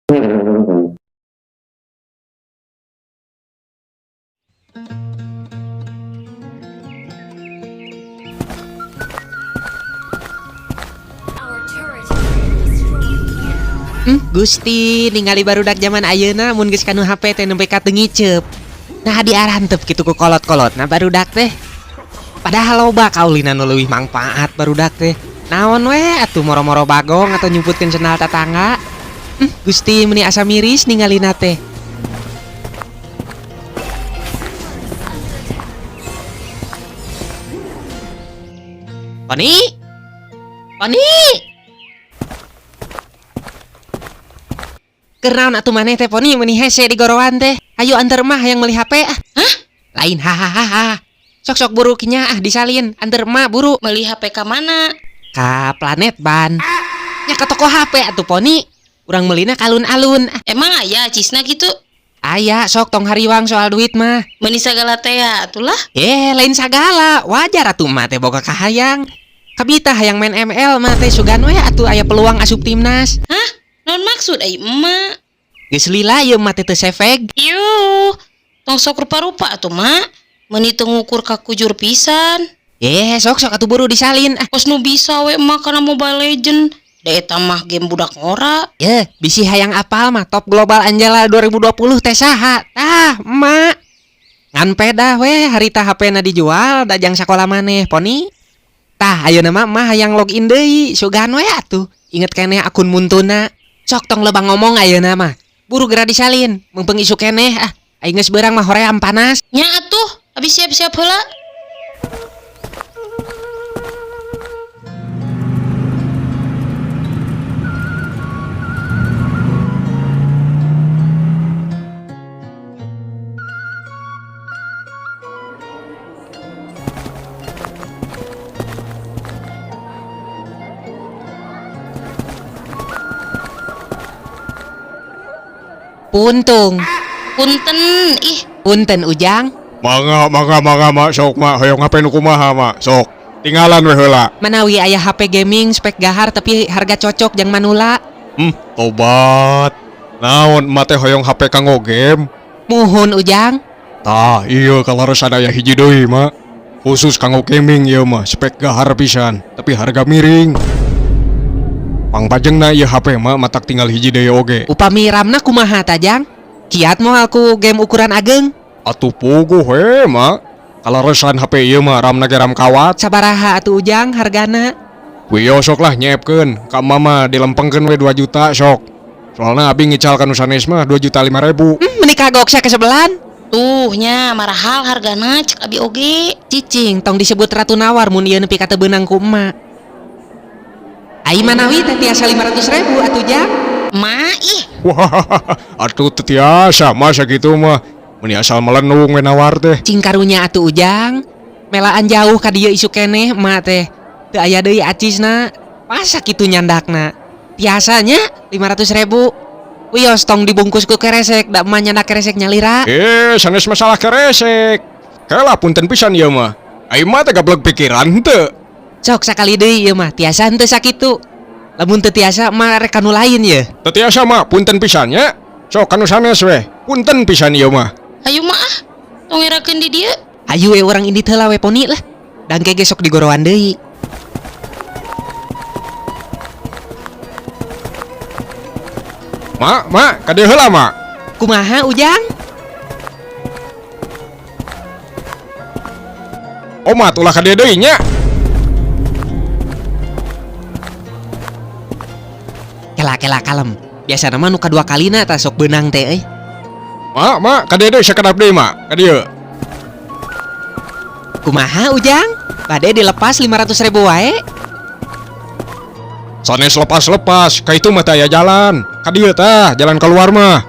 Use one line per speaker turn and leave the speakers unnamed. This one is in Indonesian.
Gusti ningali barudak zaman ayeuna mun geus kanu HP teh nembe ka teu ngiceup. Nah diarantep kitu ku kolot-kolot nah barudak teh. Padahal loba kaulina nu leuwih mangpaat barudak teh. Naon we atuh moro-moro bagong atau nyumputkeun sendal tatangga. Gusti meuni asa miris ningalina teh. Poni? Poni? Kernaon atuh maneh teh Poni meuni hese di gorowan teh. Ayo antar mah yang meuli HP ah.
Hah?
Lain hahaha. Sok-sok buru kinya ah disalin antar mah buru.
Meuli HP ka mana?
Ka planet ban. Nya ka toko HP atuh Poni. Urang meulina ka alun-alun.
Emang aya cisna gitu?
Aya sok tong hariwang soal duit mah.
Meuni sagala teh atulah.
Lain sagala. Wajar atuh mah teh boga kahayang. Kabita hayang main ML mah teh sugan we atuh aya peluang asup timnas.
Hah? Naon maksud ai emak?
Geus lila ieu mah teh teu sefeg.
Yuh, tong sok rupa-rupa atuh mak. Meuni teu ngukur ka kujur pisan.
Sok atuh buru disalin.
Kos nu bisa we emak kana Mobile Legend. Da eta mah game budak ngora.
Bisi hayang apal mah top global Anjala 2020 teh saha? Tah, emak. Ngan pedah we harita HP-na dijual dajang sakola maneh, Poni. Tah, ayeuna mah hayang login deui, sugan we atuh. Inget keneh akun muntuna. Sok tong lebang ngomong ayeuna mah. Buru gera disalin, mumpung isu keneh ah. Aing geus beurang mah hoream panas.
Nya atuh, abis siap-siap heula.
Puntung.
Punten, ih.
Punten Ujang.
Mangga mak sok mak hoyong HP nu kumaha mak sok tinggalan we heula.
Manawi aya HP gaming spek gahar tapi harga cocok jeung manula.
Tobat. Naon emak teh hoyong HP kanggo game?
Muhun Ujang.
Tah, iya kalaresan aya hiji deui mak. Khusus kanggo gaming ieu mah spek gahar pisan, tapi harga miring. Pangpajengna ieu HP mah matak tinggal hiji deui oge.
Upami RAM-na kumaha tajang? Kiat moal ku game ukuran ageng.
Atuh puguh we mak. Kalaresan HP ieu mah RAM-na ge RAM kawat.
Sabaraha atuh Ujang hargana?
Kuyo sok lah nyiepkeun, ka mama dilempengkeun we 2 juta sok. Soalna abi ngical ka nu sanes mah 2.500.000.
Meuni kagok sia kesebelan.
Tuh nya marahal hargana cek abi oge.
Cicing tong disebut ratu nawar mun ieu nepi ka teu beunang ku emak. Ai manawi teh tiasa 500.000 atuh Jang.
Ma ih.
Wah, atuh teu tiasa masa gitu mah. Mun asal melenung we nawar teh.
Cing karunya atuh Ujang. Melaan jauh ka dieu isu keneh emak teh. Teu aya deui acisna. Masa kitu nyandakna? Tiasanya 500.000. Wios tong dibungkus ku keresek, da emak nyandak keresek nyalira.
Sanes masalah keresek. Heula punten pisan ieu mah. Ai mah teh gablek pikiran teu.
Sok sakali deui ieu mah, tiasa henteu sakitu. Lamun teu tiasa mah rek kanu lain ye.
Teu tiasa mah punten pisan nya. Sok kanu sanes we. Punten pisan ieu mah.
Ayo mah ah. Tong erakeun di dieu.
Ayu we urang indit heula we Poni lah. Dangke ge sok digorowan deui.
Mak, ka dieu heula mak.
Kumaha Ujang?
Oma tulah ka dieu deui nya.
Kela kalem. Biasa nama nu kadua kalina tah sok beunang teh euy.
Mak, ka dieu deui sakedap deui mak. Ka dieu.
Kumaha Ujang? Bade dilepas 500.000 wae.
Sanes lepas-lepas, ka itu mah teh aya jalan. Ka dieu tah, jalan keluar mah.